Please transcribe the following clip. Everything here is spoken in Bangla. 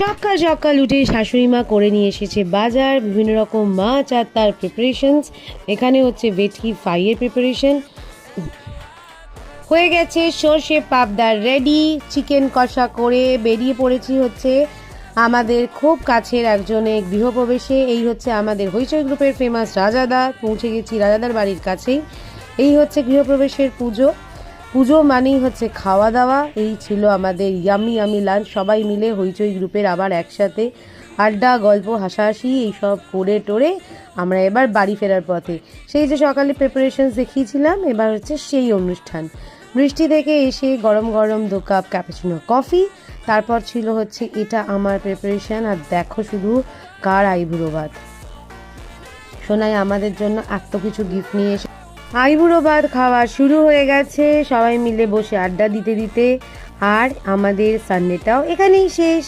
সকাল সকাল উঠে শাশুড়ি মা করে নিয়ে এসেছে বাজার, বিভিন্ন রকম মাছ আর তার প্রিপারেশনস। এখানে হচ্ছে ভেটকি ফ্রাইয়ের প্রিপারেশন হয়ে গেছে, সর্ষে পাবদার রেডি, চিকেন কষা করে বেরিয়ে পড়েছি হচ্ছে আমাদের খুব কাছের একজনের গৃহপ্রবেশে। এই হচ্ছে আমাদের হইচই গ্রুপের ফেমাস রাজাদা, পৌঁছে গেছি রাজাদার বাড়ির কাছেই। এই হচ্ছে গৃহপ্রবেশের পুজো। পুজো মানেই হচ্ছে খাওয়া দাওয়া। এই ছিল আমাদের ইয়ামি ইয়ামি লাঞ্চ, সবাই মিলে হইচই গ্রুপের আবার একসাথে আড্ডা, গল্প, হাসাহাসি এইসব করে টোরে আমরা এবার বাড়ি ফেরার পথে। সেই যে সকালে প্রিপারেশনস দেখিয়েছিলাম, এবার হচ্ছে সেই অনুষ্ঠান। বৃষ্টি থেকে এসে গরম গরম 2 কাপ ক্যাপুচিনো কফি, তারপর ছিল হচ্ছে এটা আমার প্রিপারেশন। আর দেখো শুধু কার আইবুড়ো ভাত, সোনাই আমাদের জন্য এত কিছু গিফট নিয়ে এসে আইবুড়ো ভাত খাওয়া শুরু হয়ে গেছে, সবাই মিলে বসে আড্ডা দিতে দিতে। আর আমাদের সানডেটাও এখানেই শেষ।